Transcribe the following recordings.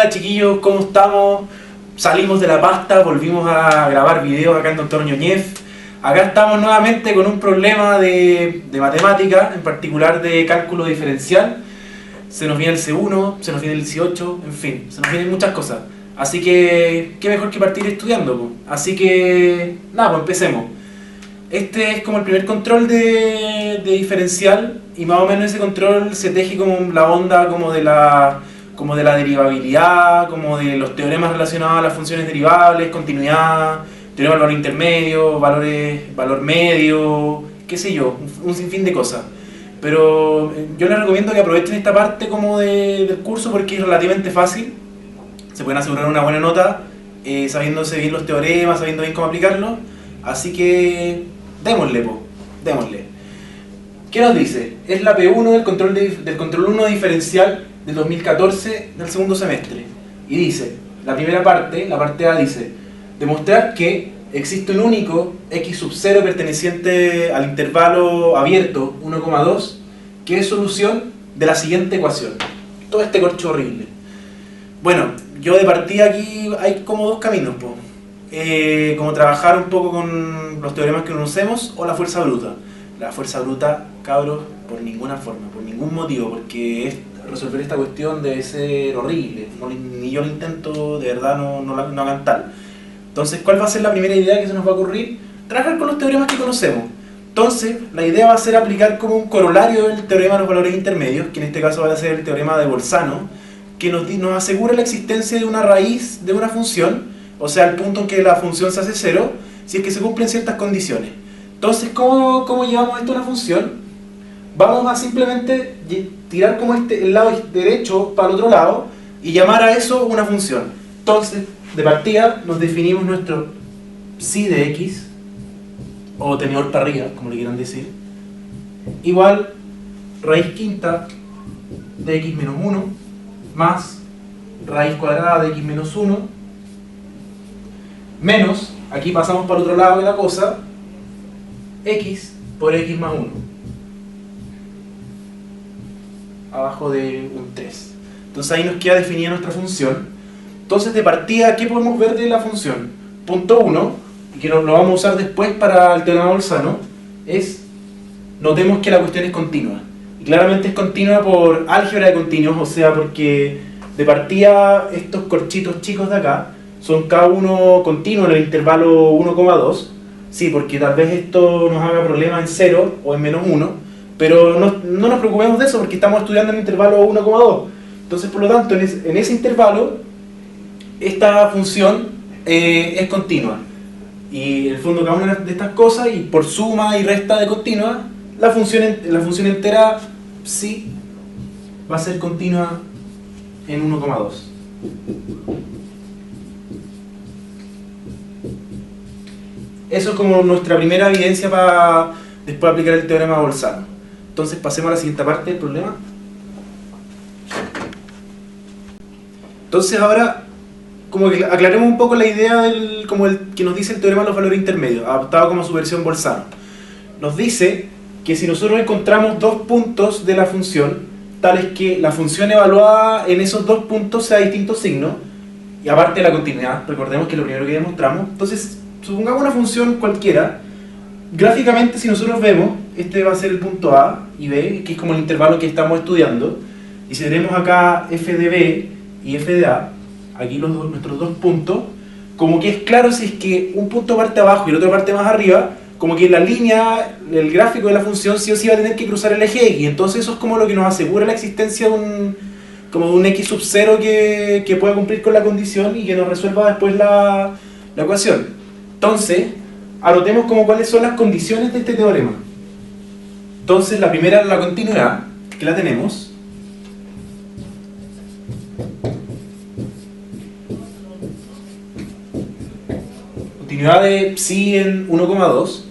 Hola chiquillos, ¿cómo estamos? Salimos de la pasta, volvimos a grabar videos acá en Dr. Ñoñez. Acá estamos nuevamente con un problema de matemática, en particular de cálculo diferencial. Se nos viene el C1, se nos viene el 18, en fin, se nos vienen muchas cosas. Así que, qué mejor que partir estudiando, po. Así que, nada, pues empecemos. Este es como el primer control de diferencial, y más o menos ese control se teje como la onda como de la derivabilidad, como de los teoremas relacionados a las funciones derivables, continuidad, teorema del valor intermedio, valor medio, qué sé yo, un sinfín de cosas. Pero yo les recomiendo que aprovechen esta parte como del curso porque es relativamente fácil. Se pueden asegurar una buena nota sabiéndose bien los teoremas, sabiendo bien cómo aplicarlos. Así que démosle, démosle. ¿Qué nos dice? Es la P1 del control 1 diferencial del 2014 del segundo semestre. Y dice, la primera parte, la parte A dice, demostrar que existe un único x sub 0 perteneciente al intervalo abierto 1,2 que es solución de la siguiente ecuación. Todo este corcho horrible. Bueno, yo de partida aquí hay como dos caminos, como trabajar un poco con los teoremas que conocemos o la fuerza bruta. La fuerza bruta, cabros, por ninguna forma, por ningún motivo, porque resolver esta cuestión debe ser horrible. Ni yo lo intento, de verdad no hagan tal. Entonces, ¿cuál va a ser la primera idea que se nos va a ocurrir? Trabajar con los teoremas que conocemos. Entonces, la idea va a ser aplicar como un corolario del teorema de los valores intermedios, que en este caso va a ser el teorema de Bolzano, que nos asegura la existencia de una raíz de una función, o sea, el punto en que la función se hace cero, si es que se cumplen ciertas condiciones. Entonces, ¿cómo llevamos esto a una función? Vamos a simplemente tirar como el lado derecho para el otro lado y llamar a eso una función. Entonces, de partida, nos definimos nuestro psi de x, o tenedor para arriba, como le quieran decir, igual raíz quinta de x menos 1 más raíz cuadrada de x menos 1 menos, aquí pasamos para el otro lado de la cosa, x por x más 1 abajo de un 3. Entonces ahí nos queda definida nuestra función. Entonces de partida, ¿qué podemos ver de la función? Punto 1, y que lo vamos a usar después para el teorema de Bolzano, es, notemos que la cuestión es continua. Y claramente es continua por álgebra de continuos, o sea, porque de partida estos corchitos chicos de acá son cada uno continuo en el intervalo 1,2. Sí, porque tal vez esto nos haga problema en 0 o en menos 1, pero no nos preocupemos de eso porque estamos estudiando en el intervalo 1,2. Entonces, por lo tanto, en ese intervalo, esta función es continua. Y en el fondo, cada una de estas cosas, y por suma y resta de continua, la función entera sí va a ser continua en 1,2. Eso es como nuestra primera evidencia para después aplicar el teorema de Bolzano. Entonces pasemos a la siguiente parte del problema. Entonces ahora, como que aclaremos un poco la idea como el que nos dice el teorema de los valores intermedios, adaptado como su versión Bolzano. Nos dice que si nosotros encontramos dos puntos de la función, tales que la función evaluada en esos dos puntos sea distinto signo, y aparte de la continuidad, recordemos que es lo primero que demostramos, entonces supongamos una función cualquiera, gráficamente si nosotros vemos, este va a ser el punto A y B, que es como el intervalo que estamos estudiando, y si tenemos acá f de B y f de A, aquí nuestros dos puntos, como que es claro si es que un punto parte abajo y el otro parte más arriba, como que la línea, el gráfico de la función sí o sí va a tener que cruzar el eje X, entonces eso es como lo que nos asegura la existencia de un x sub 0 que pueda cumplir con la condición y que nos resuelva después la ecuación. Entonces, anotemos como cuáles son las condiciones de este teorema. Entonces, la primera es la continuidad, que la tenemos. Continuidad de psi en 1,2.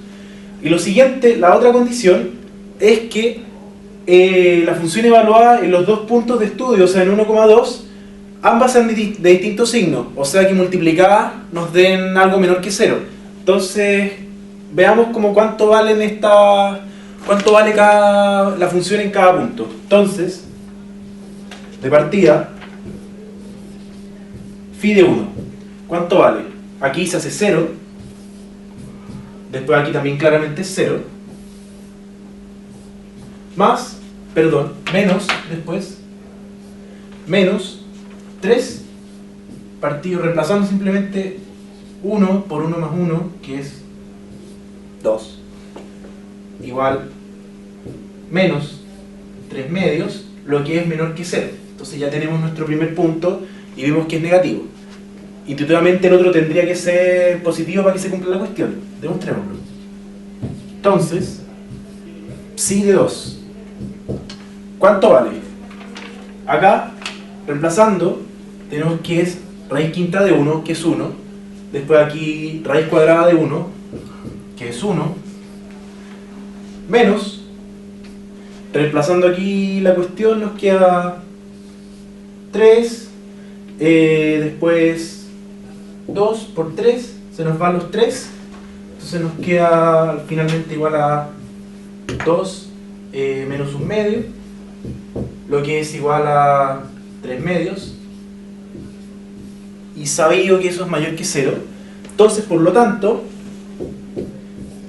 Y lo siguiente, la otra condición, es que la función evaluada en los dos puntos de estudio, o sea, en 1,2, ambas sean de distinto signo, o sea que multiplicadas nos den algo menor que 0. Entonces, veamos como cuánto vale la función en cada punto. Entonces, de partida, phi de 1. ¿Cuánto vale? Aquí se hace 0. Después aquí también claramente es 0. Menos, después, menos 3, partido reemplazando simplemente 1 por 1 más 1, que es 2, igual menos 3 medios, lo que es menor que 0. Entonces ya tenemos nuestro primer punto y vimos que es negativo. Intuitivamente el otro tendría que ser positivo para que se cumpla la cuestión. Demostrémoslo. Entonces, psi de 2. ¿Cuánto vale? Acá, reemplazando, tenemos que es raíz quinta de 1, que es 1. Después aquí raíz cuadrada de 1, que es 1. Menos, reemplazando aquí la cuestión, nos queda 3. Después 2 por 3, se nos van los 3. Entonces nos queda finalmente igual a 2 menos 1 medio, lo que es igual a 3 medios, y sabido que eso es mayor que 0, entonces por lo tanto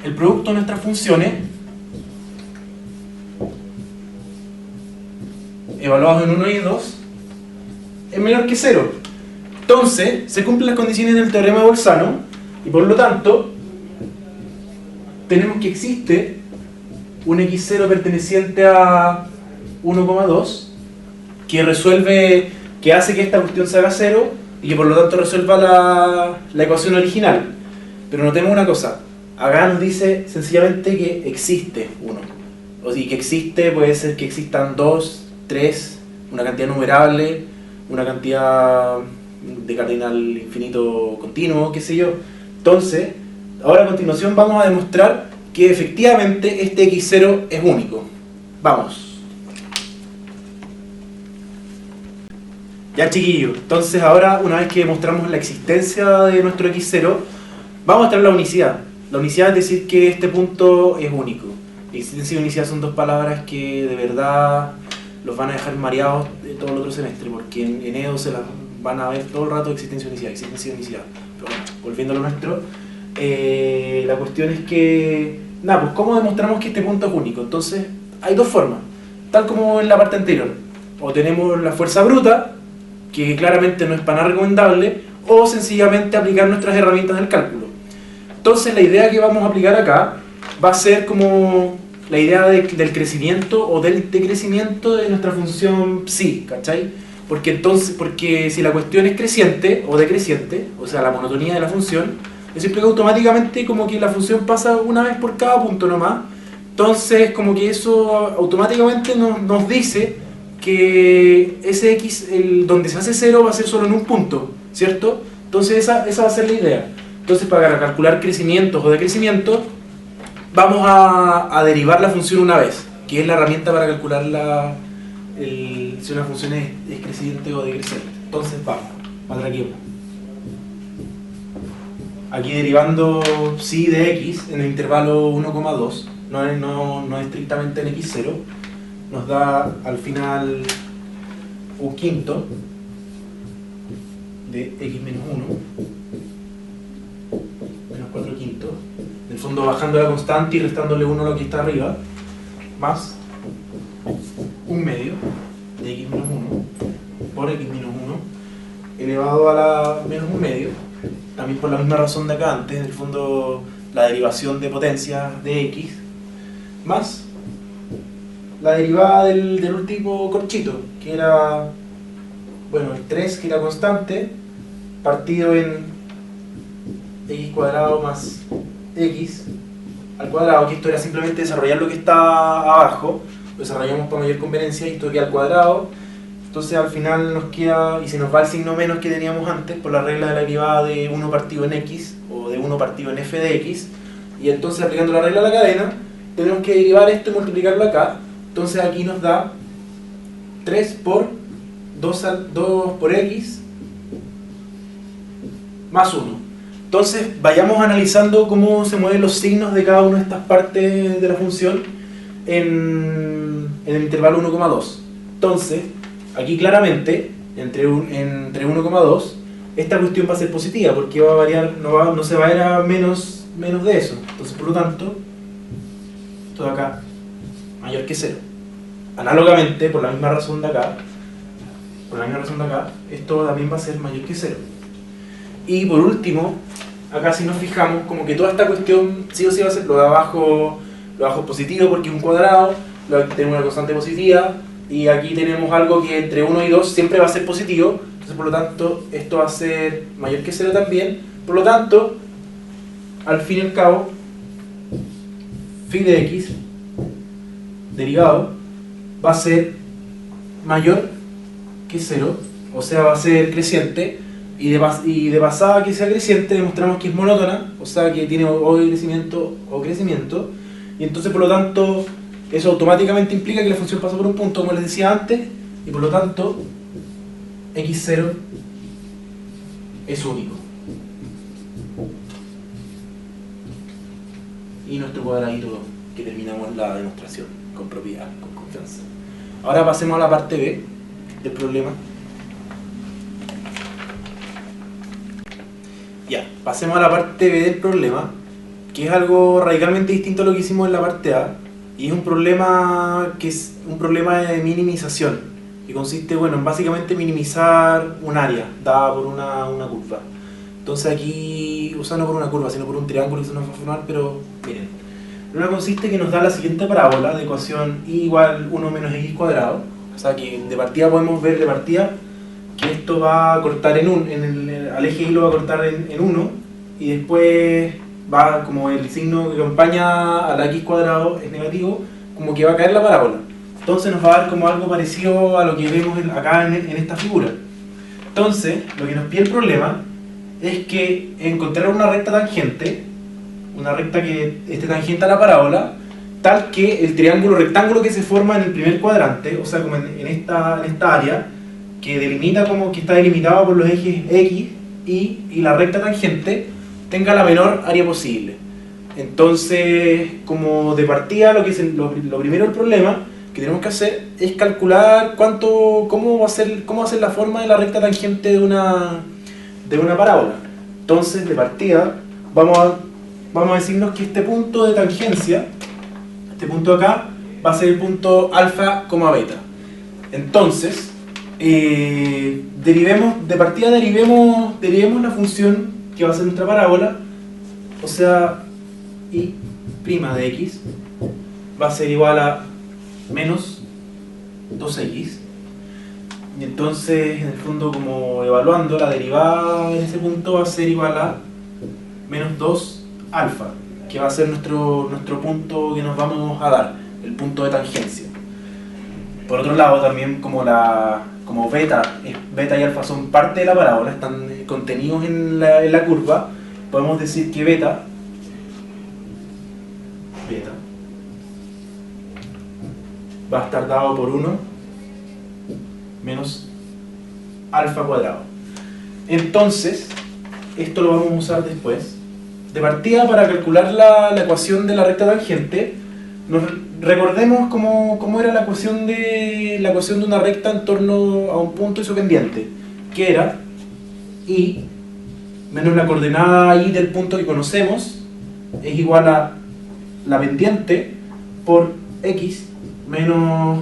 el producto de nuestras funciones evaluados en 1 y 2 es menor que 0. Entonces se cumplen las condiciones del teorema de Bolzano y por lo tanto tenemos que existe un x0 perteneciente a 1,2 que resuelve, que hace que esta cuestión se haga 0 y que por lo tanto resuelva la ecuación original. Pero notemos una cosa, acá nos dice sencillamente que existe 1. O sea, que existe, puede ser que existan 2, 3, una cantidad numerable, una cantidad de cardinal infinito continuo, qué sé yo. Entonces, ahora a continuación vamos a demostrar que efectivamente este x0 es único. Vamos. Ya chiquillos, entonces ahora una vez que demostramos la existencia de nuestro x0, vamos a mostrar la unicidad. La unicidad es decir que este punto es único. Existencia y unicidad son dos palabras que de verdad los van a dejar mareados de todo el otro semestre, porque en EDO se las van a ver todo el rato existencia y unicidad, existencia y unicidad. Pero bueno, volviendo a lo nuestro, la cuestión es que, nada, pues ¿cómo demostramos que este punto es único? Entonces, hay dos formas, tal como en la parte anterior. O tenemos la fuerza bruta, que claramente no es para nada recomendable, o sencillamente aplicar nuestras herramientas del cálculo. Entonces la idea que vamos a aplicar acá va a ser como la idea del crecimiento o del decrecimiento de nuestra función psi, ¿cachai? Porque si la cuestión es creciente o decreciente, o sea la monotonía de la función, eso implica automáticamente como que la función pasa una vez por cada punto nomás. Entonces como que eso automáticamente nos dice que ese x, donde se hace 0 va a ser solo en un punto, ¿cierto? Entonces esa va a ser la idea. Entonces para calcular crecimientos o decrecimientos vamos a derivar la función una vez, que es la herramienta para calcular si una función es creciente o decreciente. Entonces vamos, para aquí. Aquí derivando psi de x en el intervalo 1,2, no estrictamente en x0, nos da al final un quinto de x menos 1, menos 4 quintos, en el fondo bajando la constante y restándole 1 a lo que está arriba, más un medio de x menos 1 por x menos 1 elevado a la menos un medio, también por la misma razón de acá antes, en el fondo la derivación de potencia de x, más la derivada del último corchito, que era, bueno, el 3, que era constante, partido en x cuadrado más x al cuadrado, que esto era simplemente desarrollar lo que está abajo, lo desarrollamos para mayor conveniencia, y esto queda al cuadrado. Entonces al final nos queda, y se nos va el signo menos que teníamos antes, por la regla de la derivada de 1 partido en x, o de 1 partido en f de x, y entonces aplicando la regla de la cadena, tenemos que derivar esto y multiplicarlo acá. Entonces aquí nos da 3 por 2 por x más 1. Entonces vayamos analizando cómo se mueven los signos de cada una de estas partes de la función en el intervalo 1,2. Entonces, aquí claramente, entre 1,2, esta cuestión va a ser positiva porque va a variar, no se va a ir a menos de eso. Entonces, por lo tanto, esto de acá mayor que 0. Análogamente, por la misma razón de acá, esto también va a ser mayor que 0. Y por último, acá si nos fijamos, como que toda esta cuestión sí o sí va a ser lo de abajo es positivo porque es un cuadrado, tenemos una constante positiva, y aquí tenemos algo que entre 1 y 2 siempre va a ser positivo, entonces por lo tanto esto va a ser mayor que 0 también, por lo tanto, al fin y al cabo, phi de x, derivado, va a ser mayor que 0, o sea va a ser creciente, y de pasada que sea creciente demostramos que es monótona, o sea que tiene o decrecimiento o crecimiento, y entonces por lo tanto eso automáticamente implica que la función pasa por un punto, como les decía antes, y por lo tanto x0 es único. Y nuestro cuadradito que terminamos la demostración con propiedad, con confianza. Ahora pasemos a la parte B del problema. Ya, pasemos a la parte B del problema, que es algo radicalmente distinto a lo que hicimos en la parte A, y es un problema que es un problema de minimización, que consiste, bueno, en básicamente minimizar un área dada por una curva. Entonces aquí, o sea, no por una curva, sino por un triángulo que se nos va a formar, pero miren. El problema consiste que nos da la siguiente parábola de ecuación y igual 1 menos x cuadrado, o sea que de partida podemos ver que esto va a cortar al eje y lo va a cortar en 1, y después va, como el signo que acompaña a la x cuadrado es negativo, como que va a caer la parábola. Entonces nos va a dar como algo parecido a lo que vemos acá en esta figura. Entonces, lo que nos pide el problema es que encontrar una recta tangente, una recta que esté tangente a la parábola, tal que el triángulo rectángulo que se forma en el primer cuadrante, o sea como en esta área, que delimita como que está delimitado por los ejes X y la recta tangente, tenga la menor área posible. Entonces, como de partida, lo primero del problema que tenemos que hacer es calcular cómo va a ser la forma de la recta tangente de una parábola. Entonces, de partida, vamos a decirnos que este punto de tangencia, este punto de acá, va a ser el punto alfa, beta. Entonces, derivemos la función que va a ser nuestra parábola, o sea, y' de x va a ser igual a menos 2x, y entonces en el fondo, como evaluando, la derivada en ese punto va a ser igual a menos 2 alfa, que va a ser nuestro punto que nos vamos a dar, el punto de tangencia. Por otro lado, también como beta y alfa son parte de la parábola, están contenidos en la curva, podemos decir que beta va a estar dado por 1 menos alfa cuadrado. Entonces, esto lo vamos a usar después. De partida, para calcular la ecuación de la recta tangente, recordemos cómo era la ecuación de una recta en torno a un punto y su pendiente, que era y menos la coordenada y del punto que conocemos es igual a la pendiente por x menos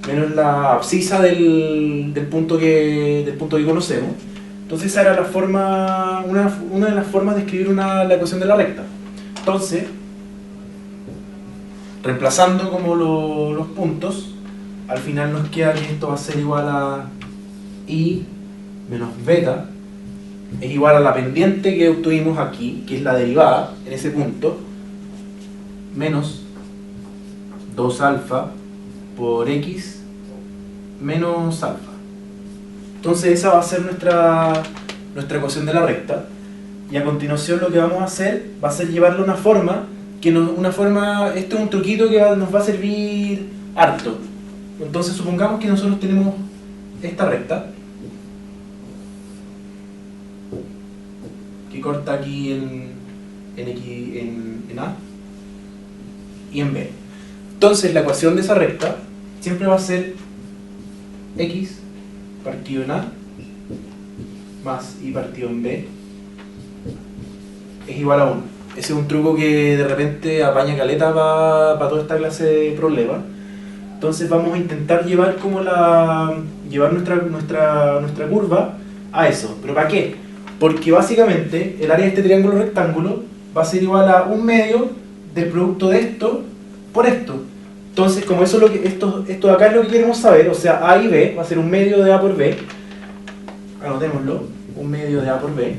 menos la abscisa del punto que conocemos. Entonces esa era la forma, una de las formas de escribir la ecuación de la recta. Entonces, reemplazando como los puntos, al final nos queda que esto va a ser igual a y menos beta es igual a la pendiente que obtuvimos aquí, que es la derivada en ese punto, menos 2 alfa por x menos alfa. Entonces esa va a ser nuestra ecuación de la recta, y a continuación lo que vamos a hacer va a ser llevarle una forma, este es un truquito que nos va a servir harto. Entonces supongamos que nosotros tenemos esta recta que corta aquí en A y en B. Entonces la ecuación de esa recta siempre va a ser x partido en A más I partido en B es igual a 1. Ese es un truco que de repente apaña caleta para toda esta clase de problemas. Entonces vamos a intentar llevar llevar nuestra curva a eso. ¿Pero para qué? Porque básicamente el área de este triángulo rectángulo va a ser igual a 1/2 del producto de esto por esto. Entonces, como eso es lo que esto de acá es lo que queremos saber, o sea, A y B va a ser 1/2 de A por B. Anotémoslo, 1/2 de A por B.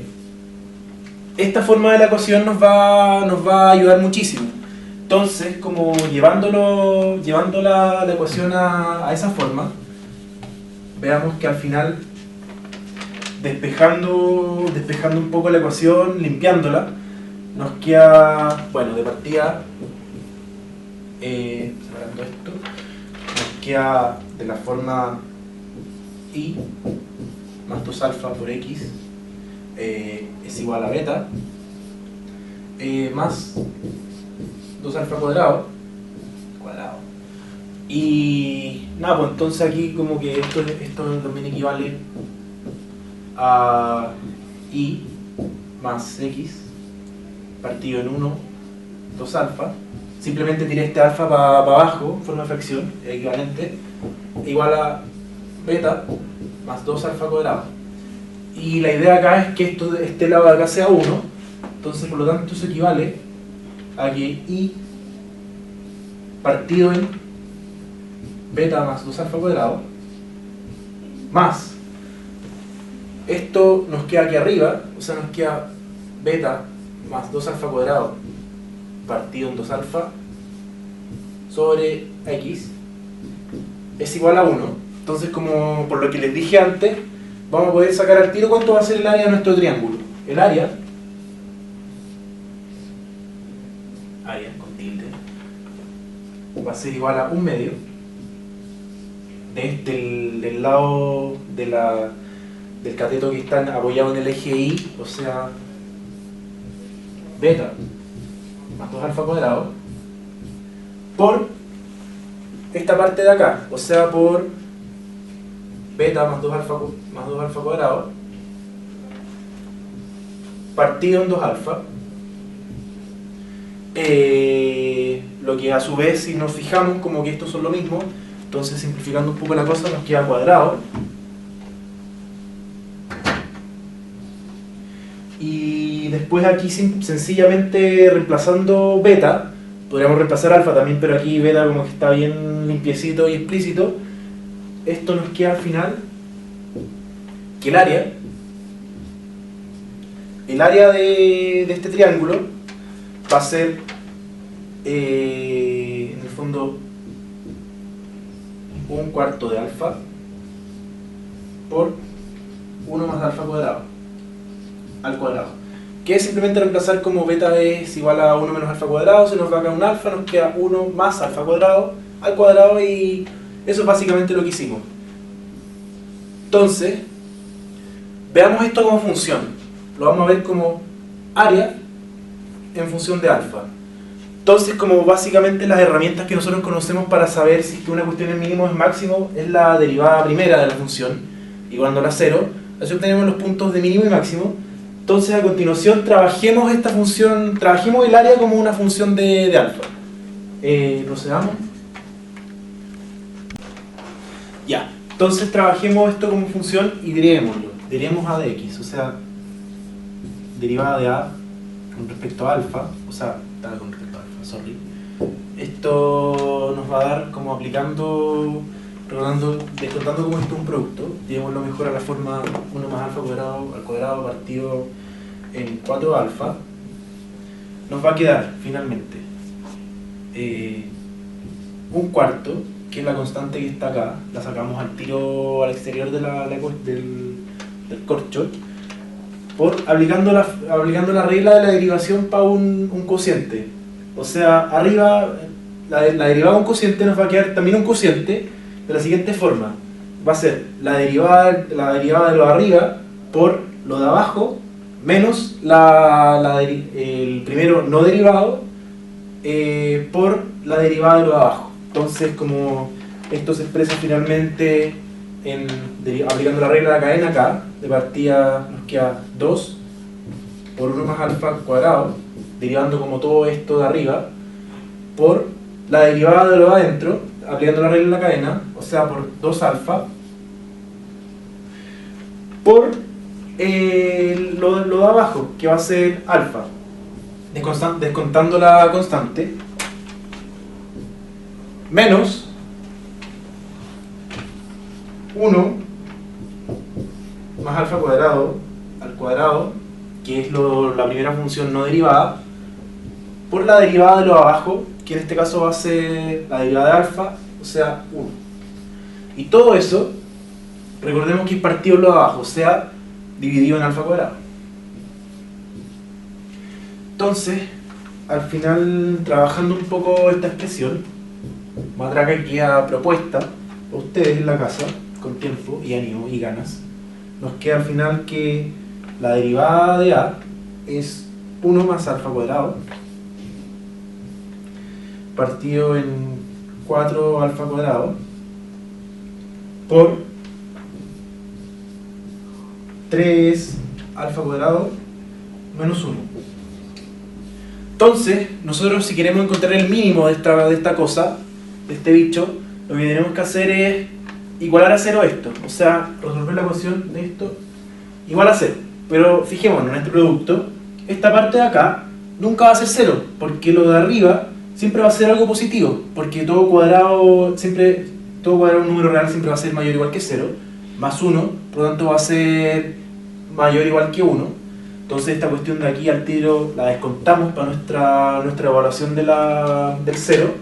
Esta forma de la ecuación nos va a ayudar muchísimo. Entonces, como llevando la ecuación a esa forma, veamos que al final, despejando un poco la ecuación, limpiándola, nos queda, bueno, de partida, separando esto, nos queda de la forma I más 2 alfa por X es igual a beta más 2 alfa cuadrado y nada, pues entonces aquí como que esto también equivale a I más X partido en 1 2 alfa. Simplemente tiré este alfa para abajo en forma de fracción equivalente, igual a beta más 2 alfa cuadrado. Y la idea acá es que este lado de acá sea 1, entonces por lo tanto eso equivale a que I partido en beta más 2 alfa cuadrado más esto nos queda aquí arriba, o sea nos queda beta más 2 alfa cuadrado partido en 2 alfa sobre X es igual a 1. Entonces, como por lo que les dije antes, vamos a poder sacar al tiro cuánto va a ser el área de nuestro triángulo. El área con tilde va a ser igual a 1/2 del lado del cateto que está apoyado en el eje Y, o sea beta más 2 alfa cuadrado por esta parte de acá, o sea por beta más 2 alfa cuadrado partido en 2 alfa, lo que a su vez, si nos fijamos como que estos son lo mismo, entonces simplificando un poco la cosa nos queda cuadrado y después aquí sencillamente reemplazando beta, podríamos reemplazar alfa también, pero aquí beta como que está bien limpiecito y explícito. Esto nos queda al final que el área de este triángulo va a ser en el fondo 1/4 de alfa por 1 más alfa cuadrado al cuadrado, que es simplemente reemplazar como beta es igual a 1 menos alfa cuadrado, se nos va a quedar un alfa, nos queda 1 más alfa cuadrado al cuadrado y eso es básicamente lo que hicimos. Entonces, veamos esto como función. Lo vamos a ver como área en función de alfa. Entonces, como básicamente las herramientas que nosotros conocemos para saber si es que una cuestión es mínimo o es máximo es la derivada primera de la función, igualando a 0, así obtenemos los puntos de mínimo y máximo. Entonces, a continuación, trabajemos esta función, trabajemos el área como una función de alfa. Procedamos. Ya, entonces trabajemos esto como función y derivémoslo. Derivemos a de x, o sea, derivada de a con respecto a alfa, o sea, con respecto a alfa, sorry. Esto nos va a dar como aplicando, descontando como esto es un producto, llevémoslo mejor a la forma 1 más alfa cuadrado al cuadrado partido en 4 alfa, nos va a quedar finalmente 1/4, que es la constante que está acá, la sacamos al tiro al exterior de del corcho, aplicando la regla de la derivación para un cociente. O sea, arriba la derivada de un cociente nos va a quedar también un cociente de la siguiente forma. Va a ser la derivada de lo de arriba por lo de abajo menos el primero no derivado por la derivada de lo de abajo. Entonces, como esto se expresa finalmente aplicando la regla de la cadena acá, de partida nos queda 2 por 1 más alfa al cuadrado, derivando como todo esto de arriba, por la derivada de lo de adentro, aplicando la regla en la cadena, o sea, por 2 alfa, por lo de abajo, que va a ser alfa, descontando la constante, menos 1 más alfa cuadrado al cuadrado, que es la primera función no derivada, por la derivada de lo de abajo, que en este caso va a ser la derivada de alfa, o sea 1. Y todo eso, recordemos que es partido en lo de abajo, o sea, dividido en alfa cuadrado. Entonces, al final, trabajando un poco esta expresión, más atrás que queda propuesta a ustedes en la casa, con tiempo y ánimo y ganas, nos queda al final que la derivada de a es 1 más alfa cuadrado partido en 4 alfa cuadrado por 3 alfa cuadrado menos 1. Entonces, nosotros si queremos encontrar el mínimo de esta cosa, de este bicho, lo que tenemos que hacer es igualar a 0 esto, o sea, resolver la ecuación de esto igual a 0. Pero fijémonos en este producto, esta parte de acá nunca va a ser 0, porque lo de arriba siempre va a ser algo positivo, porque todo cuadrado, un número real siempre va a ser mayor o igual que 0, más 1, por lo tanto va a ser mayor o igual que 1. Entonces esta cuestión de aquí al tiro la descontamos para nuestra evaluación del 0.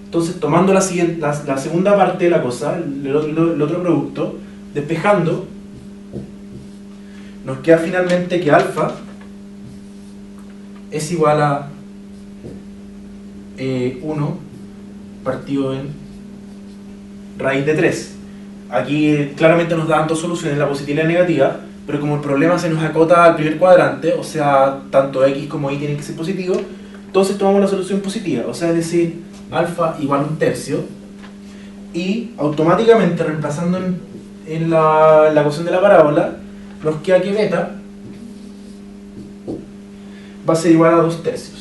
Entonces tomando la segunda parte de la cosa, el otro producto, despejando, nos queda finalmente que alfa es igual a 1 partido en raíz de 3. Aquí claramente nos dan dos soluciones, la positiva y la negativa, pero como el problema se nos acota al primer cuadrante, o sea, tanto x como y tienen que ser positivos, entonces tomamos la solución positiva, o sea, es decir, alfa igual a 1/3, y automáticamente reemplazando en la ecuación de la parábola, nos queda que beta va a ser igual a 2/3.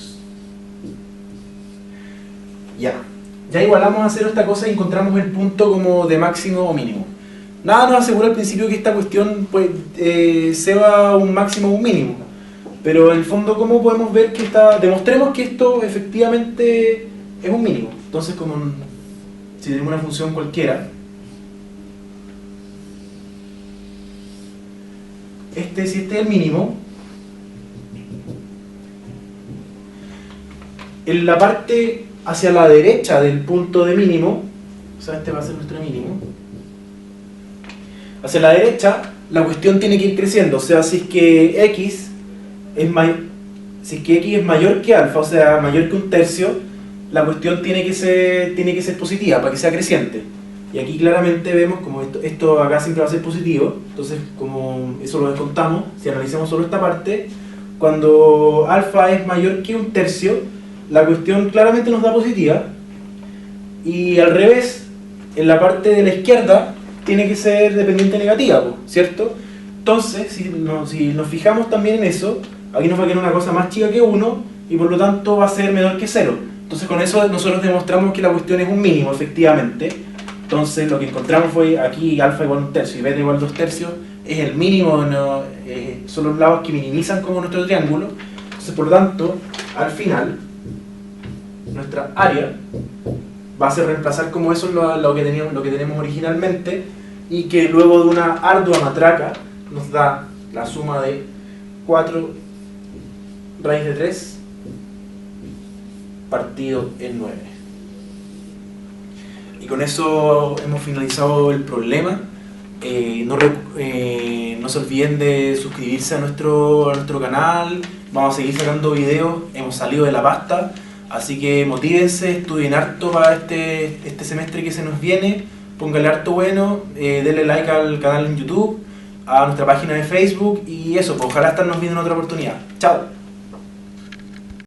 Ya igualamos a 0 esta cosa y encontramos el punto como de máximo o mínimo. Nada nos asegura al principio que esta cuestión pues, sea un máximo o un mínimo. Pero en el fondo, ¿cómo podemos ver que demostremos que esto efectivamente es un mínimo? Entonces, si tenemos una función cualquiera, si este es el mínimo, en la parte hacia la derecha del punto de mínimo, o sea, este va a ser nuestro mínimo, hacia la derecha la cuestión tiene que ir creciendo, o sea, si es que x es mayor que alfa, o sea, mayor que 1/3, la cuestión tiene que ser positiva para que sea creciente. Y aquí claramente vemos como esto acá siempre va a ser positivo, entonces como eso lo descontamos, si analizamos solo esta parte, cuando alfa es mayor que 1/3, la cuestión claramente nos da positiva, y al revés, en la parte de la izquierda tiene que ser dependiente negativa, ¿cierto? Entonces, si nos fijamos también en eso, aquí nos va a quedar una cosa más chica que 1, y por lo tanto va a ser menor que 0. Entonces con eso nosotros demostramos que la cuestión es un mínimo, efectivamente. Entonces lo que encontramos fue aquí alfa igual a 1/3 y beta igual a 2/3, es el mínimo, son los lados que minimizan como nuestro triángulo. Entonces por lo tanto, al final, nuestra área va a ser reemplazar como eso lo que tenemos originalmente, y que luego de una ardua matraca nos da la suma de 4 raíz de 3 partido en 9. Y con eso hemos finalizado el problema. No se olviden de suscribirse a nuestro canal. Vamos a seguir sacando videos, hemos salido de la pasta, así que motívense, estudien harto para este semestre que se nos viene, pónganle harto bueno, denle like al canal en YouTube, a nuestra página de Facebook, y eso, pues ojalá estarnos viendo en otra oportunidad. Chao.